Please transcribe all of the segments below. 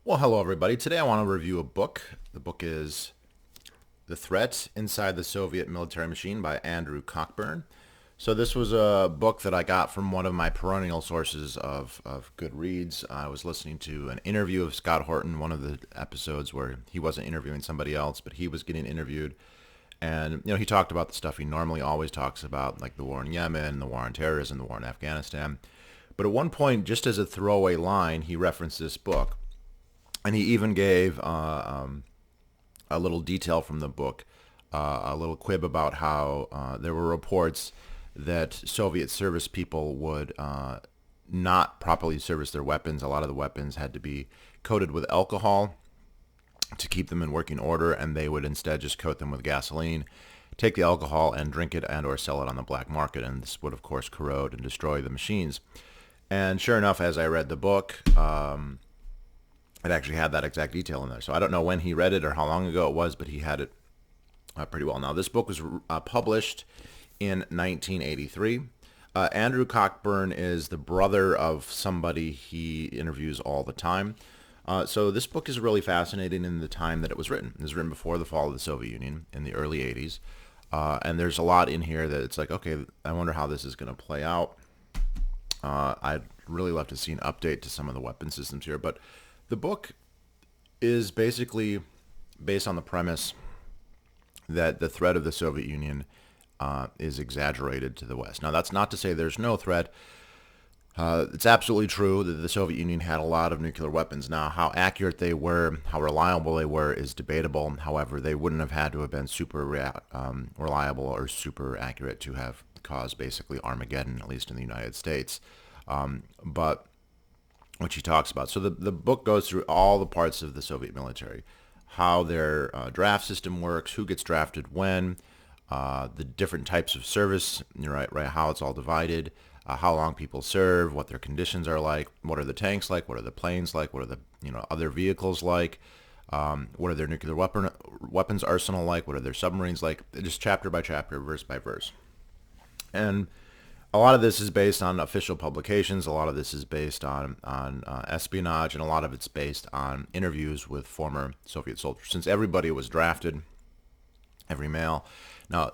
Well, hello everybody. Today I want to review a book. The book is The Threat Inside the Soviet Military Machine by Andrew Cockburn. So this was a book that I got from one of my perennial sources of good reads. I was listening to an interview of Scott Horton, one of the episodes where he wasn't interviewing somebody else, but he was getting interviewed. And, he talked about the stuff he normally always talks about, like the war in Yemen, the war on terrorism, the war in Afghanistan. But at one point, just as a throwaway line, he referenced this book. And he even gave a little detail from the book, a little quib about how there were reports that Soviet service people would not properly service their weapons. A lot of the weapons had to be coated with alcohol to keep them in working order, and they would instead just coat them with gasoline, take the alcohol and drink it and or sell it on the black market. And this would, of course, corrode and destroy the machines. And sure enough, as I read the book, it actually had that exact detail in there. So I don't know when he read it or how long ago it was, but he had it pretty well. Now, this book was published in 1983. Andrew Cockburn is the brother of somebody he interviews all the time. So this book is really fascinating in the time that it was written. It was written before the fall of the Soviet Union in the early 80s. And there's a lot in here that it's like, okay, I wonder how this is going to play out. I'd really love to see an update to some of the weapon systems here, but the book is basically based on the premise that the threat of the Soviet Union is exaggerated to the West. Now, that's not to say there's no threat. It's absolutely true that the Soviet Union had a lot of nuclear weapons. Now, how accurate they were, how reliable they were is debatable. However, they wouldn't have had to have been super reliable or super accurate to have caused basically Armageddon, at least in the United States. But which he talks about. So the book goes through all the parts of the Soviet military, how their draft system works, who gets drafted when, the different types of service, right, how it's all divided, how long people serve, what their conditions are like, what are the tanks like, what are the planes like, what are the other vehicles like, what are their nuclear weapons arsenal like, what are their submarines like, just chapter by chapter, verse by verse. And a lot of this is based on official publications. A lot of this is based on espionage, and a lot of it's based on interviews with former Soviet soldiers. Since everybody was drafted, every male. Now,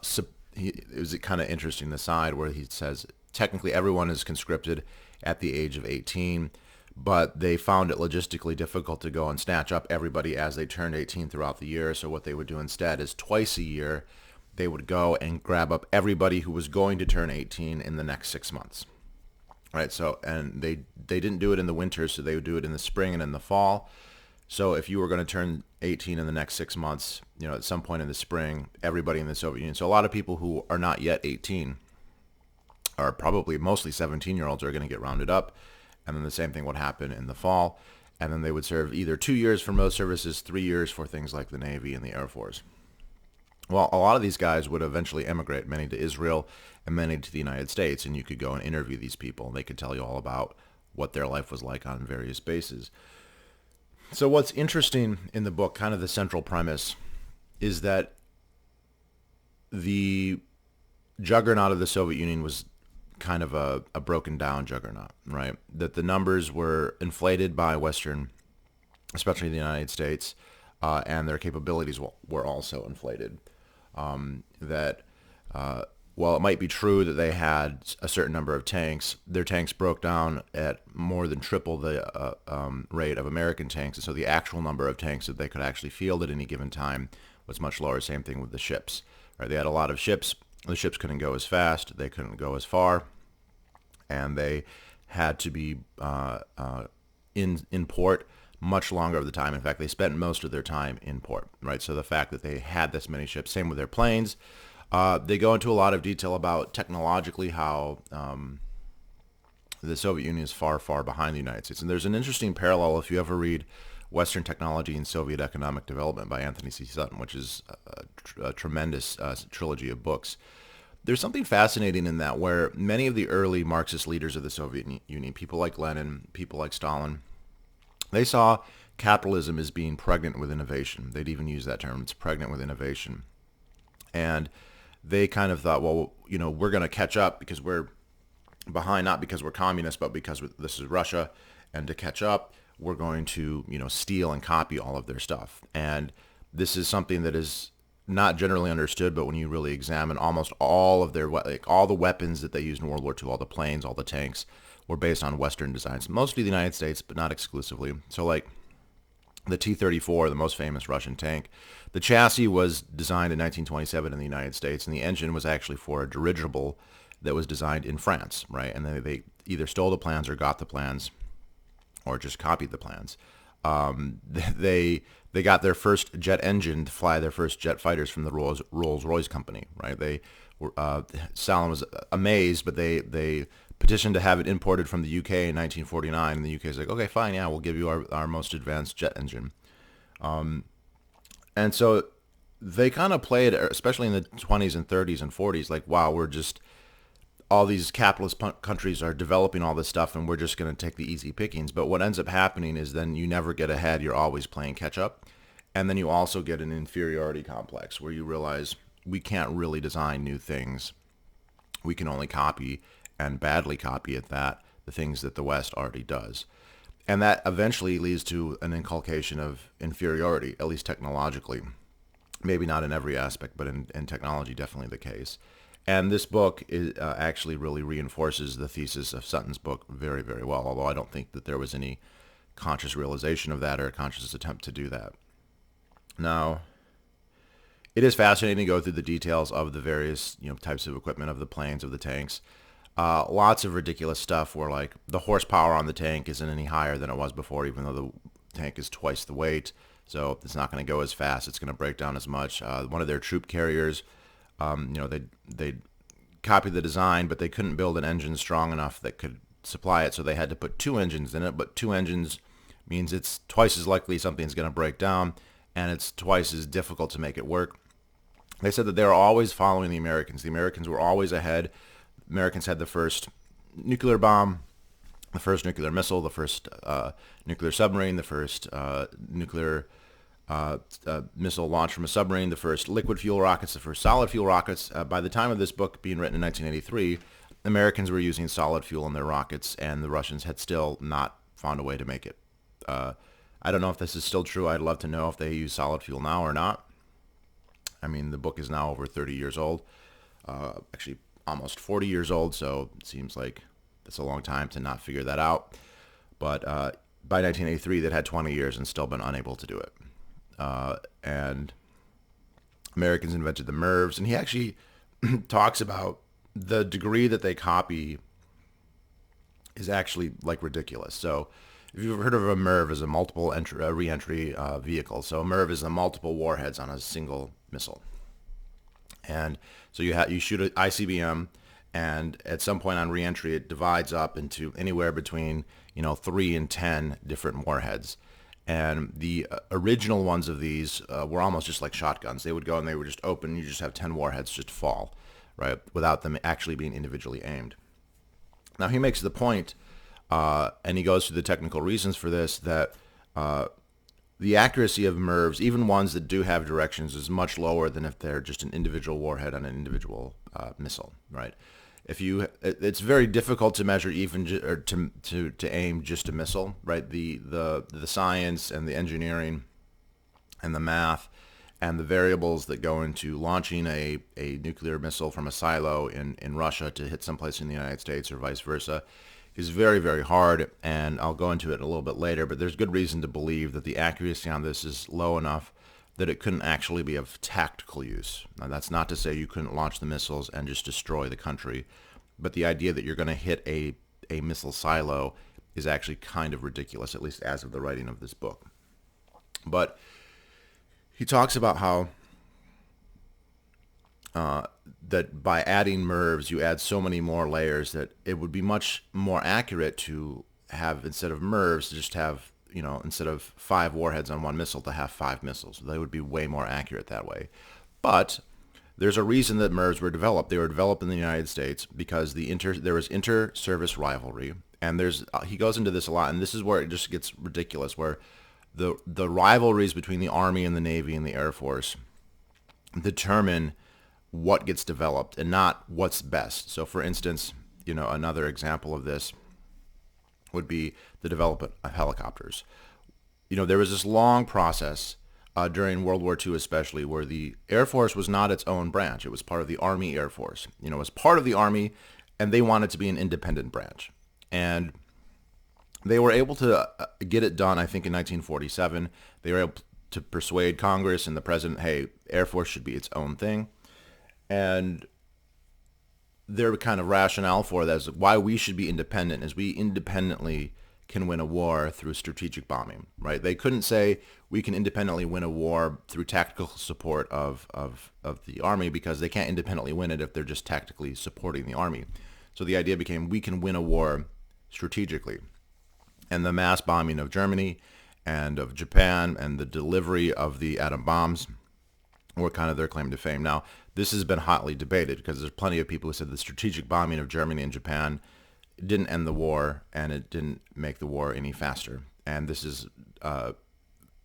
it was kind of interesting aside where he says technically everyone is conscripted at the age of 18, but they found it logistically difficult to go and snatch up everybody as they turned 18 throughout the year. So what they would do instead is twice a year, they would go and grab up everybody who was going to turn 18 in the next 6 months. Right? So, and they didn't do it in the winter, so they would do it in the spring and in the fall. So if you were going to turn 18 in the next 6 months, at some point in the spring, everybody in the Soviet Union. So a lot of people who are not yet 18 are probably mostly 17-year-olds are going to get rounded up. And then the same thing would happen in the fall. And then they would serve either 2 years for most services, 3 years for things like the Navy and the Air Force. Well, a lot of these guys would eventually emigrate, many to Israel and many to the United States, and you could go and interview these people, and they could tell you all about what their life was like on various bases. So what's interesting in the book, kind of the central premise, is that the juggernaut of the Soviet Union was kind of a broken down juggernaut, right? That the numbers were inflated by Western, especially the United States, and their capabilities were also inflated. While it might be true that they had a certain number of tanks, their tanks broke down at more than triple the rate of American tanks. And so the actual number of tanks that they could actually field at any given time was much lower. Same thing with the ships. Right? They had a lot of ships. The ships couldn't go as fast. They couldn't go as far. And they had to be in port much longer of the time. In fact, they spent most of their time in port, right? So the fact that they had this many ships, same with their planes. They go into a lot of detail about technologically how the Soviet Union is far, far behind the United States. And there's an interesting parallel if you ever read Western Technology and Soviet Economic Development by Anthony C. Sutton, which is a tremendous trilogy of books. There's something fascinating in that where many of the early Marxist leaders of the Soviet Union, people like Lenin, people like Stalin, they saw capitalism as being pregnant with innovation. They'd even use that term. It's pregnant with innovation. And they kind of thought, well, we're going to catch up because we're behind, not because we're communists, but because this is Russia. And to catch up, were going to, steal and copy all of their stuff. And this is something that is not generally understood, but when you really examine almost all of their, like all the weapons that they used in World War II, all the planes, all the tanks, were based on Western designs, mostly the United States, but not exclusively. So like the T-34, the most famous Russian tank, the chassis was designed in 1927 in the United States, and the engine was actually for a dirigible that was designed in France, right? And they either stole the plans or got the plans or just copied the plans. They got their first jet engine to fly their first jet fighters from the Rolls-Royce company, right? They were, Stalin was amazed, but they petitioned to have it imported from the UK in 1949, and the UK is like, okay, fine, yeah, we'll give you our most advanced jet engine. And so they kind of played, especially in the 20s and 30s and 40s, like, wow, we're just, all these capitalist countries are developing all this stuff and we're just going to take the easy pickings. But what ends up happening is then you never get ahead. You're always playing catch up. And then you also get an inferiority complex where you realize we can't really design new things. We can only copy, and badly copy at that, the things that the West already does. And that eventually leads to an inculcation of inferiority, at least technologically. Maybe not in every aspect, but in technology, definitely the case. And this book is, actually really reinforces the thesis of Sutton's book very, very well, although I don't think that there was any conscious realization of that or a conscious attempt to do that. Now, it is fascinating to go through the details of the various types of equipment, of the planes, of the tanks. Lots of ridiculous stuff where like the horsepower on the tank isn't any higher than it was before, even though the tank is twice the weight. So it's not going to go as fast. It's going to break down as much. One of their troop carriers, they copied the design, but they couldn't build an engine strong enough that could supply it. So they had to put two engines in it. But two engines means it's twice as likely something's going to break down, and it's twice as difficult to make it work. They said that they were always following the Americans. The Americans were always ahead. Americans had the first nuclear bomb, the first nuclear missile, the first nuclear submarine, the first nuclear missile launched from a submarine, the first liquid fuel rockets, the first solid fuel rockets. By the time of this book being written in 1983, Americans were using solid fuel in their rockets, and the Russians had still not found a way to make it. I don't know if this is still true. I'd love to know if they use solid fuel now or not. I mean, the book is now over 30 years old. Actually, almost 40 years old, so it seems like it's a long time to not figure that out. But by 1983, they'd had 20 years and still been unable to do it. And Americans invented the Mirvs, and he actually talks about the degree that they copy is actually like ridiculous. So if you've heard of a Mirv as a multiple re-entry vehicle, so a Mirv is a multiple warheads on a single missile. And so you shoot an ICBM, and at some point on re-entry, it divides up into anywhere between 3 and 10 different warheads. And the original ones of these were almost just like shotguns. They would go and they would just open. You just have 10 warheads just fall, right, without them actually being individually aimed. Now he makes the point, and he goes through the technical reasons for this, that the accuracy of Mirvs, even ones that do have directions, is much lower than if they're just an individual warhead on an individual missile, right? It's very difficult to measure or to aim just a missile, right? The science and the engineering and the math and the variables that go into launching a nuclear missile from a silo in Russia to hit someplace in the United States or vice versa is very, very hard, and I'll go into it a little bit later, but there's good reason to believe that the accuracy on this is low enough that it couldn't actually be of tactical use. Now, that's not to say you couldn't launch the missiles and just destroy the country, but the idea that you're going to hit a missile silo is actually kind of ridiculous, at least as of the writing of this book. But he talks about how that by adding Mirvs, you add so many more layers that it would be much more accurate to have, instead of Mirvs, just have, instead of 5 warheads on one missile, to have 5 missiles. They would be way more accurate that way. But there's a reason that Mirvs were developed. They were developed in the United States because there was inter-service rivalry. And he goes into this a lot, and this is where it just gets ridiculous, where the rivalries between the Army and the Navy and the Air Force determine what gets developed and not what's best. So for instance, another example of this would be the development of helicopters. There was this long process during World War II especially, where the Air Force was not its own branch. It was part of the Army Air Force. It was part of the Army, and they wanted to be an independent branch. And they were able to get it done, I think, in 1947. They were able to persuade Congress and the president, hey, Air Force should be its own thing. And their kind of rationale for that is why we should be independent is we independently can win a war through strategic bombing, right? They couldn't say we can independently win a war through tactical support of the Army, because they can't independently win it if they're just tactically supporting the Army. So the idea became we can win a war strategically. And the mass bombing of Germany and of Japan and the delivery of the atom bombs were kind of their claim to fame. Now, this has been hotly debated, because there's plenty of people who said the strategic bombing of Germany and Japan didn't end the war, and it didn't make the war any faster. And this is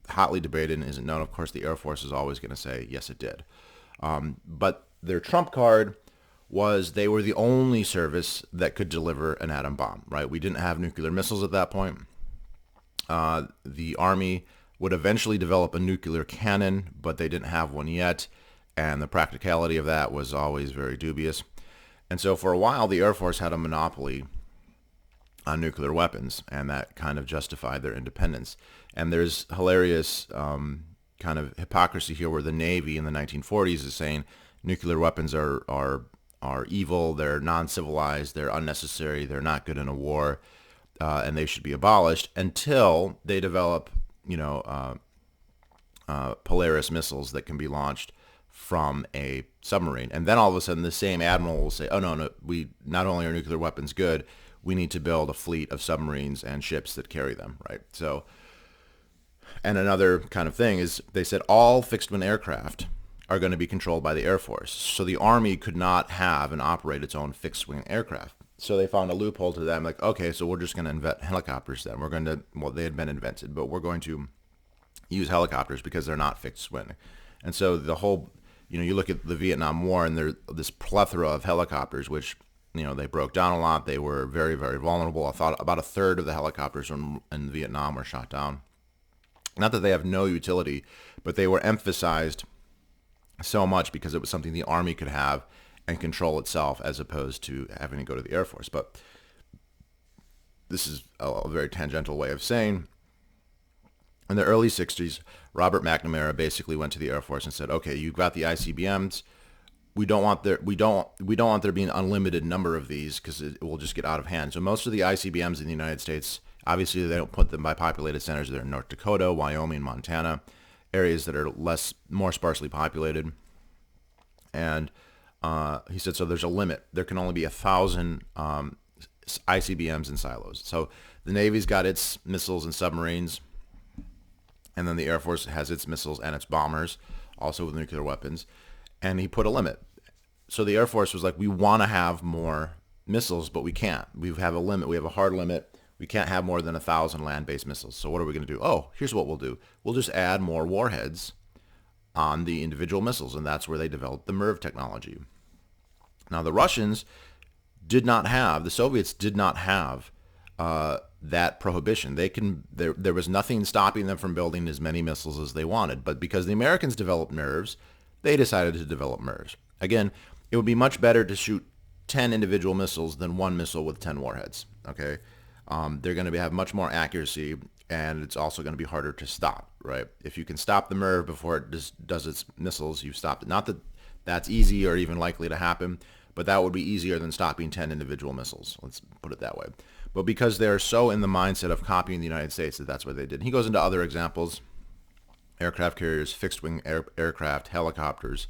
hotly debated and isn't known. Of course, the Air Force is always going to say, yes, it did. But their trump card was they were the only service that could deliver an atom bomb, right? We didn't have nuclear missiles at that point. The Army would eventually develop a nuclear cannon, but they didn't have one yet, and the practicality of that was always very dubious. And so for a while, the Air Force had a monopoly on nuclear weapons, and that kind of justified their independence. And there's hilarious kind of hypocrisy here, where the Navy in the 1940s is saying nuclear weapons are evil, they're non-civilized, they're unnecessary, they're not good in a war, and they should be abolished, until they develop Polaris missiles that can be launched from a submarine. And then all of a sudden the same admiral will say, oh, no, we not only are nuclear weapons good, we need to build a fleet of submarines and ships that carry them, right? So, and another kind of thing is they said all fixed-wing aircraft are going to be controlled by the Air Force. So the Army could not have and operate its own fixed-wing aircraft. So they found a loophole to them, like, okay, so we're just going to invent helicopters then. We're going to, well, they had been invented, but we're going to use helicopters because they're not fixed-wing. And so the whole, you look at the Vietnam War, and there's this plethora of helicopters, which, they broke down a lot. They were very, very vulnerable. I thought about a third of the helicopters in Vietnam were shot down. Not that they have no utility, but they were emphasized so much because it was something the Army could have and control itself, as opposed to having to go to the Air Force. But this is a very tangential way of saying, in the early 60s, Robert McNamara basically went to the Air Force and said, okay, you've got the ICBMs. We don't want there being an unlimited number of these, because it will just get out of hand. So most of the ICBMs in the United States, obviously they don't put them by populated centers. They're in North Dakota, Wyoming, Montana, areas that are more sparsely populated. And he said, so there's a limit. There can only be 1,000 ICBMs in silos. So the Navy's got its missiles and submarines, and then the Air Force has its missiles and its bombers, also with nuclear weapons. And he put a limit. So the Air Force was like, we want to have more missiles, but we can't. We have a limit. We have a hard limit. We can't have more than 1,000 land-based missiles. So what are we going to do? Oh, here's what we'll do. We'll just add more warheads on the individual missiles, and that's where they developed the MIRV technology. Now, the Russians did not have, the Soviets did not have that prohibition. There was nothing stopping them from building as many missiles as they wanted. But because the Americans developed MIRVs, they decided to develop MIRVs. Again, it would be much better to shoot 10 individual missiles than one missile with 10 warheads. Okay, they're going to have much more accuracy, and it's also going to be harder to stop. Right? If you can stop the MIRV before it does its missiles, you've stopped it. Not that that's easy or even likely to happen, but that would be easier than stopping 10 individual missiles. Let's put it that way. But because they're so in the mindset of copying the United States, that's what they did. He goes into other examples: aircraft carriers, fixed-wing aircraft, helicopters,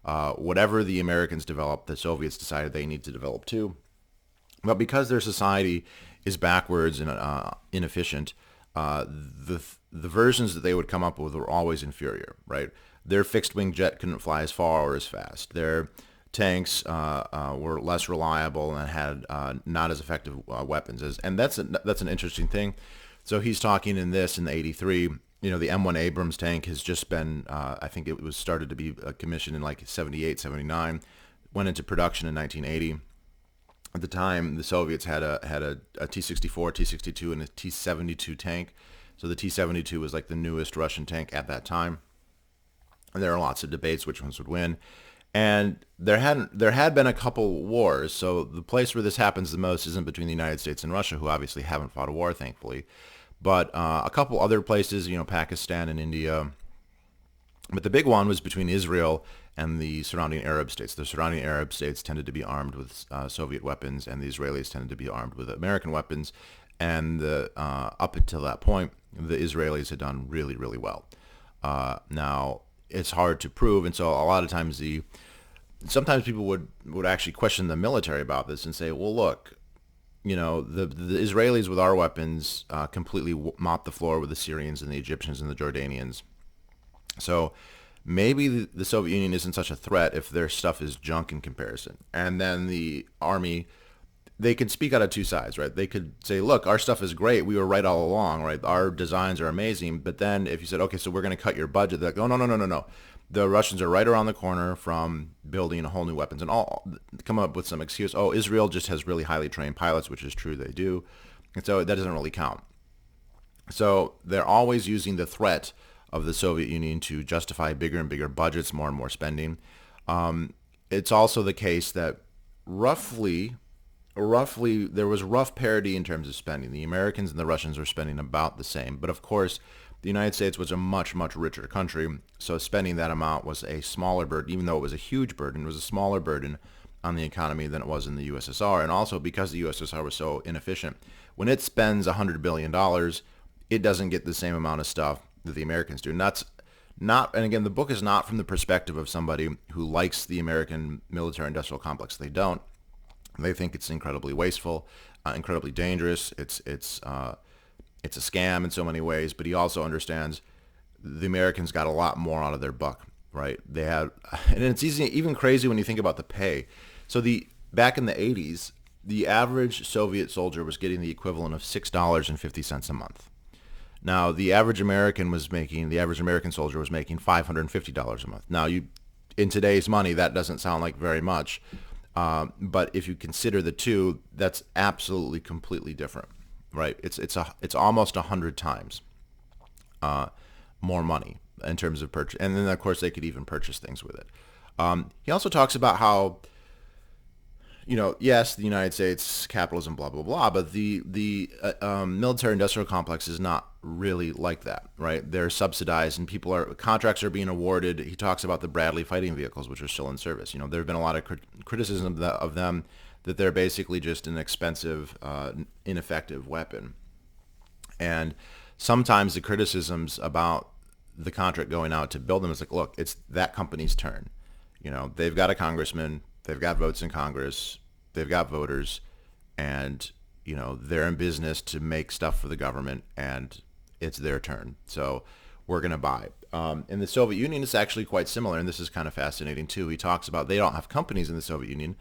whatever the Americans developed, the Soviets decided they need to develop too. But because their society is backwards and inefficient, the versions that they would come up with were always inferior, right? Their fixed-wing jet couldn't fly as far or as fast. Their tanks were less reliable and had not as effective weapons. And that's an interesting thing. So he's talking in the 83. The M1 Abrams tank has just been, I think it was started to be commissioned in like 78, 79, went into production in 1980. At the time, the Soviets had a T-64, T-62, and a T-72 tank. So the T-72 was like the newest Russian tank at that time. And there are lots of debates which ones would win. And there had been a couple wars. So the place where this happens the most isn't between the United States and Russia, who obviously haven't fought a war, thankfully, but a couple other places, Pakistan and India. But the big one was between Israel and the surrounding Arab states. The surrounding Arab states tended to be armed with Soviet weapons, and the Israelis tended to be armed with American weapons. And up until that point, the Israelis had done really, really well. Now, it's hard to prove, and so a lot of times sometimes people would actually question the military about this and say, well, look, the Israelis with our weapons completely mopped the floor with the Syrians and the Egyptians and the Jordanians. So maybe the Soviet Union isn't such a threat if their stuff is junk in comparison. And then the army, they could speak out of two sides, right? They could say, look, our stuff is great. We were right all along, right? Our designs are amazing. But then if you said, okay, so we're going to cut your budget, they're like, oh, no, no, no, no, no. The Russians are right around the corner from building a whole new weapons, and all come up with some excuse. Oh, Israel just has really highly trained pilots, which is true, they do. And so that doesn't really count. So they're always using the threat of the Soviet Union to justify bigger and bigger budgets, more and more spending. It's also the case that roughly there was rough parity in terms of spending. The Americans and the Russians were spending about the same, but of course the United States was a much, much richer country, so spending that amount was a smaller burden. Even though it was a huge burden, it was a smaller burden on the economy than it was in the USSR. And also because the USSR was so inefficient, when it spends $100 billion, it doesn't get the same amount of stuff that the Americans do. And that's not, and again, the book is not from the perspective of somebody who likes the American military-industrial complex. They don't. They think it's incredibly wasteful, incredibly dangerous. It's a scam in so many ways, but he also understands the Americans got a lot more out of their buck, right? They had, and it's even crazy when you think about the pay. So back in the 80s, the average Soviet soldier was getting the equivalent of $6.50 a month. Now, the average American soldier was making $550 a month. Now, in today's money, that doesn't sound like very much, but if you consider the two, that's absolutely completely different. Right, it's almost 100 times more money in terms of purchase, and then of course they could even purchase things with it. He also talks about how, yes, the United States, capitalism, blah blah blah, but the military-industrial complex is not really like that, right? They're subsidized, and contracts are being awarded. He talks about the Bradley fighting vehicles, which are still in service. There have been a lot of criticism of them, that they're basically just an expensive, ineffective weapon. And sometimes the criticisms about the contract going out to build them is like, look, it's that company's turn. They've got a congressman, they've got votes in Congress, they've got voters, and, they're in business to make stuff for the government, and it's their turn. So we're going to buy. In the Soviet Union, it's actually quite similar, and this is kind of fascinating too. He talks about they don't have companies in the Soviet Union,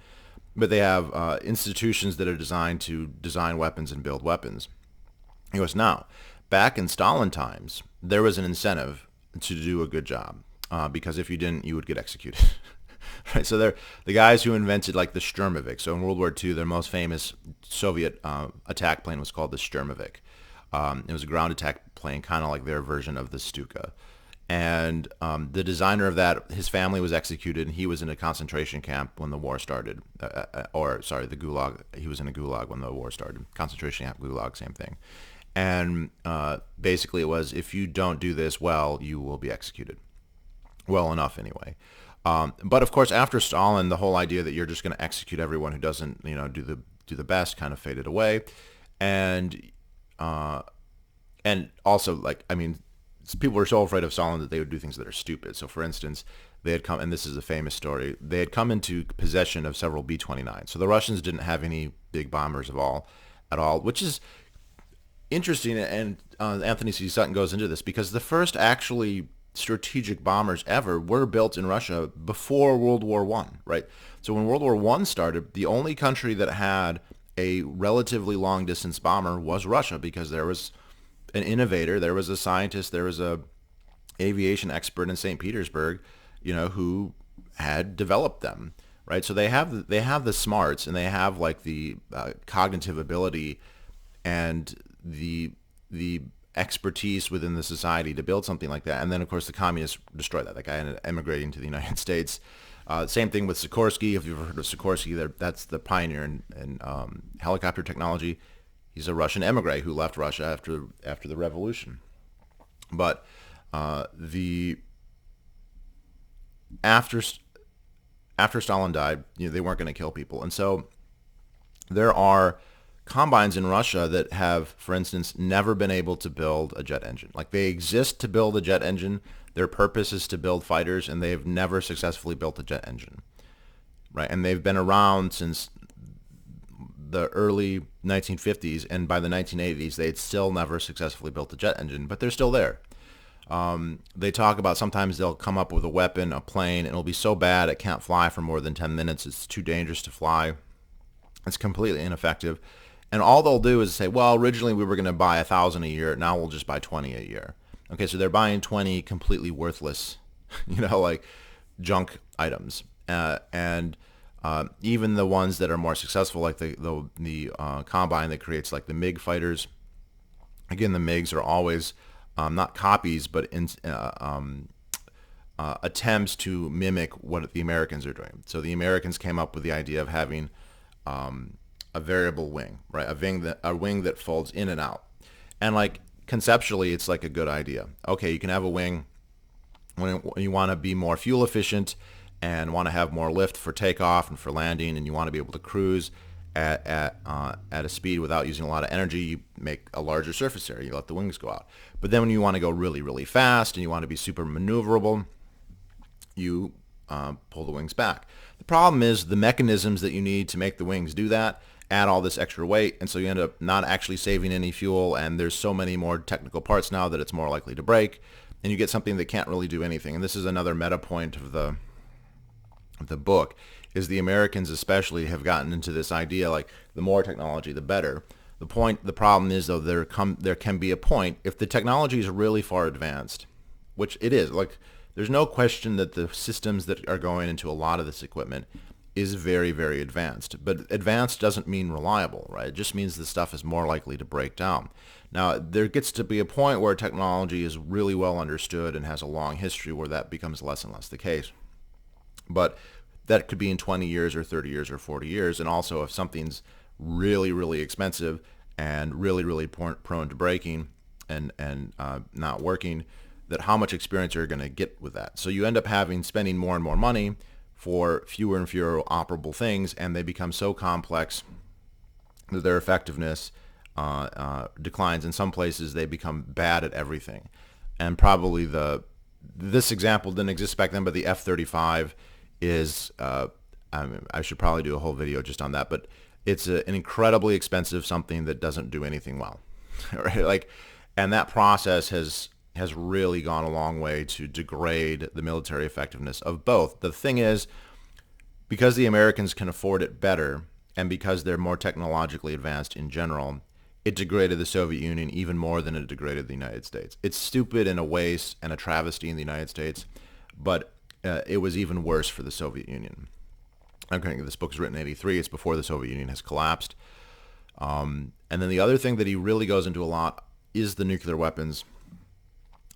but they have institutions that are designed to design weapons and build weapons. He goes, now, back in Stalin times, there was an incentive to do a good job, because if you didn't, you would get executed. Right? So they're the guys who invented like the Sturmovik. So in World War II, their most famous Soviet attack plane was called the Sturmovik. It was a ground attack plane, kind of like their version of the Stuka. And the designer of that, his family was executed, and he was in a concentration camp when the war started. The Gulag. He was in a Gulag when the war started. Concentration camp, Gulag, same thing. And basically it was, if you don't do this well, you will be executed. Well enough, anyway. But of course, after Stalin, the whole idea that you're just going to execute everyone who doesn't, do the best kind of faded away. And also, people were so afraid of Stalin that they would do things that are stupid. So, for instance, they had come, and this is a famous story, they had come into possession of several B-29. So the Russians didn't have any big bombers at all, which is interesting. And Anthony C. Sutton goes into this because the first actually strategic bombers ever were built in Russia before World War I, right? So when World War I started, the only country that had a relatively long-distance bomber was Russia, because there was an innovator, there was a scientist, there was a aviation expert in St. Petersburg, who had developed them. right? So they have the smarts, and they have like the cognitive ability and the expertise within the society to build something like that. And then, of course, the communists destroyed that. That guy ended up emigrating to the United States. Same thing with Sikorsky. If you've ever heard of Sikorsky, that's the pioneer in helicopter technology. He's a Russian emigre who left Russia after the revolution. But the after Stalin died, they weren't going to kill people, and so there are combines in Russia that have, for instance, never been able to build a jet engine. Like, they exist to build a jet engine. Their purpose is to build fighters, and they have never successfully built a jet engine, right? And they've been around since the early 1950s, and by the 1980s, they had still never successfully built a jet engine, but they're still there. They talk about sometimes they'll come up with a weapon, a plane, and it'll be so bad it can't fly for more than 10 minutes. It's too dangerous to fly. It's completely ineffective. And all they'll do is say, well, originally we were going to buy 1,000 a year. Now we'll just buy 20 a year. Okay, so they're buying 20 completely worthless, like junk items. And even the ones that are more successful, like the combine that creates like the MiG fighters. Again, the MiGs are always not copies, but attempts to mimic what the Americans are doing. So the Americans came up with the idea of having a variable wing, right? A wing that folds in and out. And like conceptually, it's like a good idea. Okay, you can have a wing when you want to be more fuel efficient and want to have more lift for takeoff and for landing, and you want to be able to cruise at a speed without using a lot of energy. You make a larger surface area. You let the wings go out. But then when you want to go really, really fast and you want to be super maneuverable, you pull the wings back. The problem is the mechanisms that you need to make the wings do that add all this extra weight, and so you end up not actually saving any fuel, and there's so many more technical parts now that it's more likely to break, and you get something that can't really do anything. And this is another meta point of the book, is the Americans especially have gotten into this idea like the more technology, the better. The problem is, though, there can be a point if the technology is really far advanced, which it is. Like, there's no question that the systems that are going into a lot of this equipment is very, very advanced. But advanced doesn't mean reliable, right? It just means the stuff is more likely to break down. Now, there gets to be a point where technology is really well understood and has a long history where that becomes less and less the case. But that could be in 20 years or 30 years or 40 years. And also, if something's really, really expensive and really, really prone to breaking and not working, that how much experience you're going to get with that. So you end up spending more and more money for fewer and fewer operable things, and they become so complex that their effectiveness declines. In some places, they become bad at everything. And probably this example didn't exist back then, but the F-35 is, I should probably do a whole video just on that, but it's an incredibly expensive something that doesn't do anything well, right? And that process has really gone a long way to degrade the military effectiveness of both. The thing is, because the Americans can afford it better, and because they're more technologically advanced in general, it degraded the Soviet Union even more than it degraded the United States. It's stupid and a waste and a travesty in the United States, but it was even worse for the Soviet Union. Okay, this book was written in 1983. It's before the Soviet Union has collapsed. And then the other thing that he really goes into a lot is the nuclear weapons.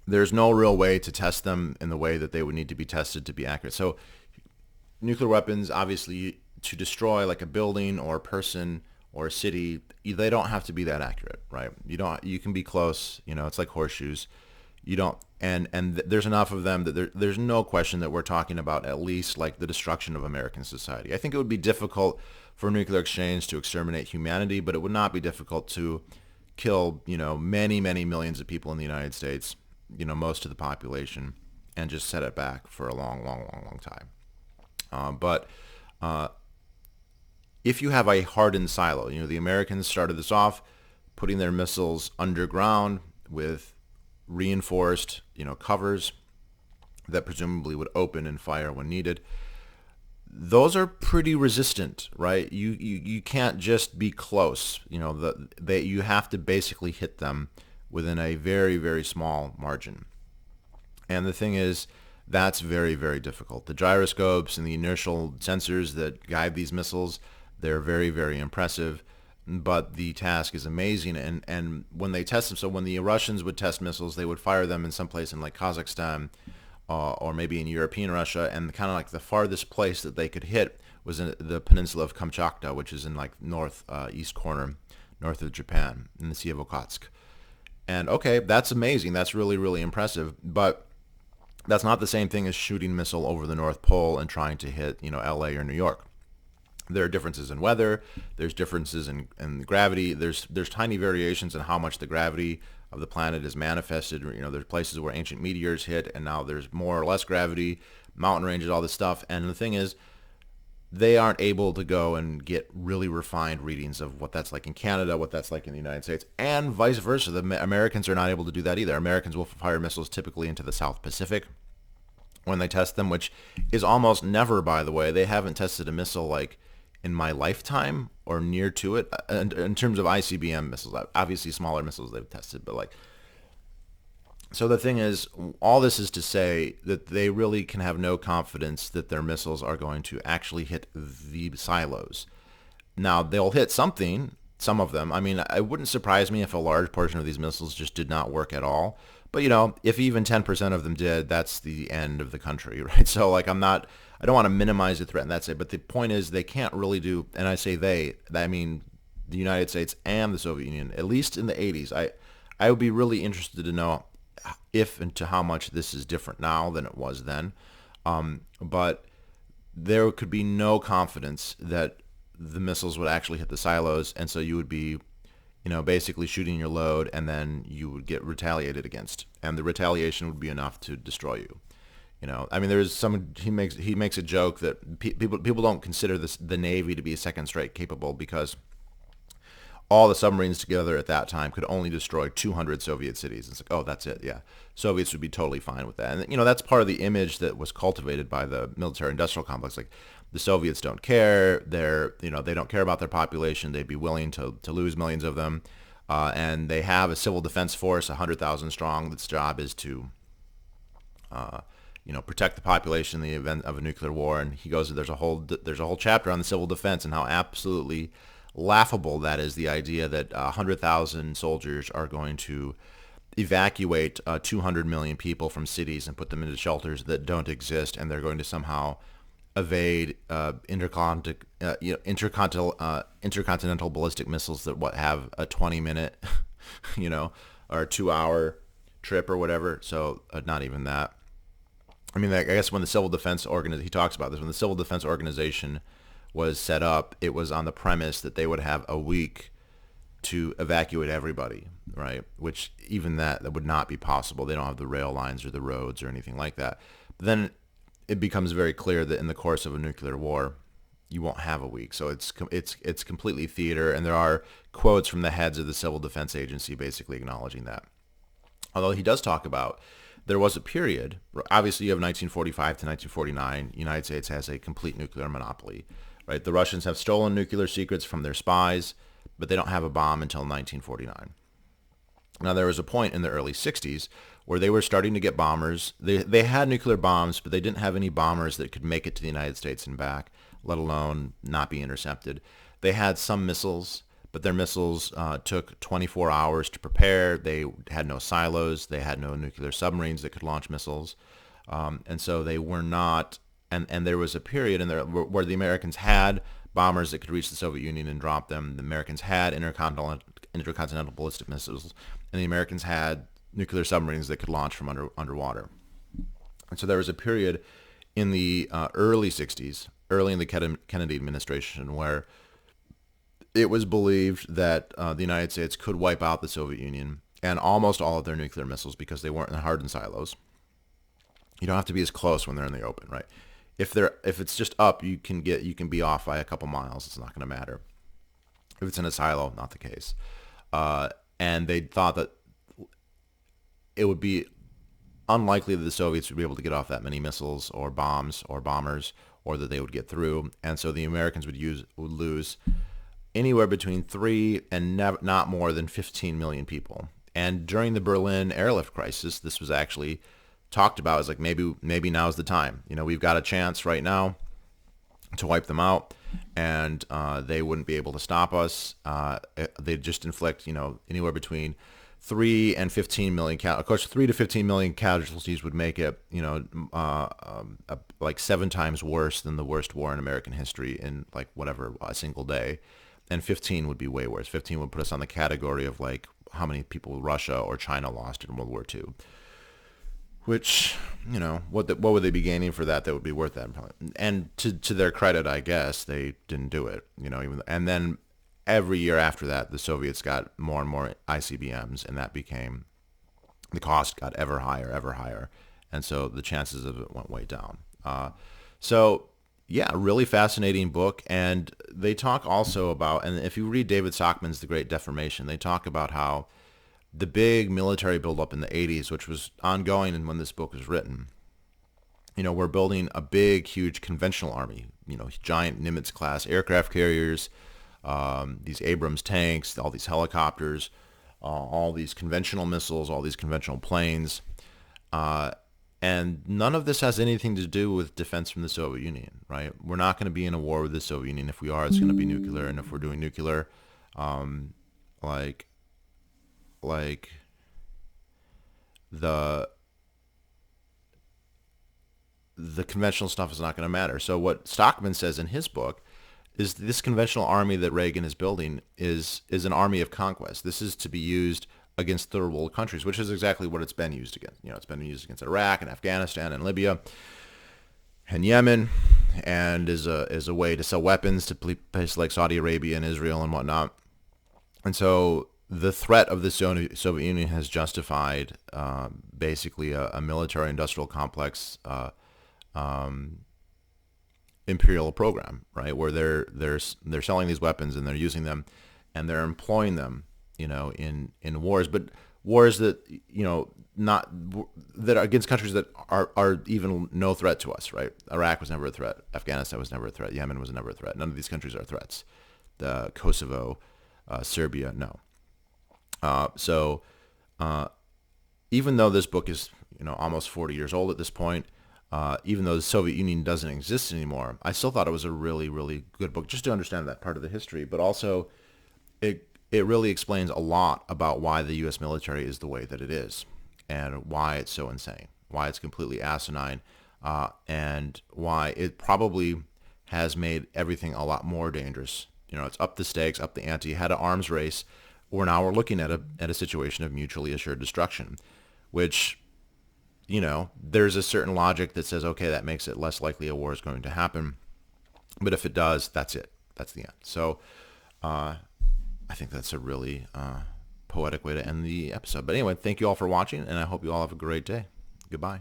There's no real way to test them in the way that they would need to be tested to be accurate. So nuclear weapons, obviously, to destroy like a building or a person or a city, they don't have to be that accurate, right? You can be close, it's like horseshoes. You don't, and there's enough of them that there's no question that we're talking about at least like the destruction of American society. I think it would be difficult for nuclear exchange to exterminate humanity, but it would not be difficult to kill, many, many millions of people in the United States, most of the population, and just set it back for a long, long, long, long time. But if you have a hardened silo, the Americans started this off putting their missiles underground with reinforced, covers that presumably would open and fire when needed. Those are pretty resistant, right? You can't just be close. You have to basically hit them within a very, very small margin. And the thing is, That's very, very difficult. The gyroscopes and the inertial sensors that guide these missiles, they're very, very impressive. But the task is amazing. And when they test them, so when the Russians would test missiles, they would fire them in some place in like Kazakhstan or maybe in European Russia. And kind of like the farthest place that they could hit was in the peninsula of Kamchatka, which is in like north east corner, north of Japan, in the Sea of Okhotsk. And okay, that's amazing. That's really, really impressive. But that's not the same thing as shooting a missile over the North Pole and trying to hit, LA or New York. There are differences in weather. There's differences in gravity. There's tiny variations in how much the gravity of the planet is manifested. There's places where ancient meteors hit, and now there's more or less gravity, mountain ranges, all this stuff. And the thing is, they aren't able to go and get really refined readings of what that's like in Canada, what that's like in the United States, and vice versa. The Americans are not able to do that either. Americans will fire missiles typically into the South Pacific when they test them, which is almost never, by the way. They haven't tested a missile like in my lifetime or near to it in terms of ICBM missiles. Obviously, smaller missiles they've tested, but like. So the thing is, all this is to say that they really can have no confidence that their missiles are going to actually hit the silos. Now, they'll hit something, some of them. I mean, it wouldn't surprise me if a large portion of these missiles just did not work at all. But, if even 10% of them did, that's the end of the country, right? So, like, I don't want to minimize the threat, and that's it. But the point is, they can't really do, and I say I mean the United States and the Soviet Union, at least in the 80s. I would be really interested to know if and to how much this is different now than it was then. But there could be no confidence that the missiles would actually hit the silos, and so you would be, basically shooting your load, and then you would get retaliated against, and the retaliation would be enough to destroy you. I mean, there's he makes a joke that people don't consider the Navy to be second strike capable because all the submarines together at that time could only destroy 200 Soviet cities. It's like, oh, that's it. Yeah. Soviets would be totally fine with that. And, that's part of the image that was cultivated by the military-industrial complex. Like, the Soviets don't care. They don't care about their population. They'd be willing to lose millions of them. And they have a civil defense force, 100,000 strong. Its job is to, protect the population in the event of a nuclear war. And he goes, there's a whole chapter on the civil defense and how absolutely laughable that is, the idea that 100,000 soldiers are going to evacuate 200 million people from cities and put them into shelters that don't exist, and they're going to somehow evade intercontinental ballistic missiles that have a 20-minute, or a 2-hour trip or whatever. So not even that. I mean, I guess when the Civil Defense he talks about this, when the Civil Defense Organization was set up, it was on the premise that they would have a week to evacuate everybody, right? Which even that would not be possible. They don't have the rail lines or the roads or anything like that. But then it becomes very clear that in the course of a nuclear war, you won't have a week. So it's completely theater, and there are quotes from the heads of the Civil Defense Agency basically acknowledging that. Although he does talk about there was a period, obviously you have 1945 to 1949, the United States has a complete nuclear monopoly. Right, the Russians have stolen nuclear secrets from their spies, but they don't have a bomb until 1949. Now, there was a point in the early 60s where they were starting to get bombers. They had nuclear bombs, but they didn't have any bombers that could make it to the United States and back, let alone not be intercepted. They had some missiles, but their missiles took 24 hours to prepare. They had no silos. They had no nuclear submarines that could launch missiles. And so they were not... And there was a period in there where the Americans had bombers that could reach the Soviet Union and drop them. The Americans had intercontinental ballistic missiles, and the Americans had nuclear submarines that could launch from underwater. And so there was a period in the early 60s, early in the Kennedy administration, where it was believed that the United States could wipe out the Soviet Union and almost all of their nuclear missiles because they weren't in hardened silos. You don't have to be as close when they're in the open, right? If it's just up, you can be off by a couple miles. It's not going to matter. If it's in a silo, not the case. And they thought that it would be unlikely that the Soviets would be able to get off that many missiles or bombs or bombers, or that they would get through. And so the Americans would lose anywhere between 3 and not more than 15 million people. And during the Berlin airlift crisis, this was actually talked about is like maybe now's the time. We've got a chance right now to wipe them out, and they wouldn't be able to stop us. They'd just inflict anywhere between 3 and 15 million. Of course, 3 to 15 million casualties would make it like 7 times worse than the worst war in American history in like whatever a single day, and 15 would be way worse. 15 would put us on the category of like how many people Russia or China lost in World War II. Which, what would they be gaining for that would be worth that? And to their credit, I guess, they didn't do it. And then every year after that, the Soviets got more and more ICBMs, and the cost got ever higher. And so the chances of it went way down. So, yeah, really fascinating book. And they talk also about, and if you read David Sockman's The Great Deformation, they talk about how the big military buildup in the 80s, which was ongoing and when this book was written, we're building a big, huge conventional army, giant Nimitz-class aircraft carriers, these Abrams tanks, all these helicopters, all these conventional missiles, all these conventional planes. And none of this has anything to do with defense from the Soviet Union, right? We're not going to be in a war with the Soviet Union. If we are, it's going to be nuclear. And if we're doing nuclear, like the conventional stuff is not going to matter. So what Stockman says in his book is this conventional army that Reagan is building is an army of conquest. This is to be used against third world countries, which is exactly what it's been used against. It's been used against Iraq and Afghanistan and Libya and Yemen, and is a way to sell weapons to places like Saudi Arabia and Israel and whatnot. And so the threat of the Soviet Union has justified basically a military-industrial complex imperial program, right? Where they're selling these weapons and they're using them and they're employing them, in wars, but wars that not that are against countries that are even no threat to us, right? Iraq was never a threat. Afghanistan was never a threat. Yemen was never a threat. None of these countries are threats. The Kosovo, Serbia, no. So even though this book is, almost 40 years old at this point, even though the Soviet Union doesn't exist anymore, I still thought it was a really, really good book just to understand that part of the history. But also, it really explains a lot about why the U.S. military is the way that it is and why it's so insane, why it's completely asinine, and why it probably has made everything a lot more dangerous. It's up the stakes, up the ante, had an arms race. Now we're looking at a situation of mutually assured destruction, which, there's a certain logic that says, okay, that makes it less likely a war is going to happen. But if it does, that's it. That's the end. So I think that's a really poetic way to end the episode. But anyway, thank you all for watching, and I hope you all have a great day. Goodbye.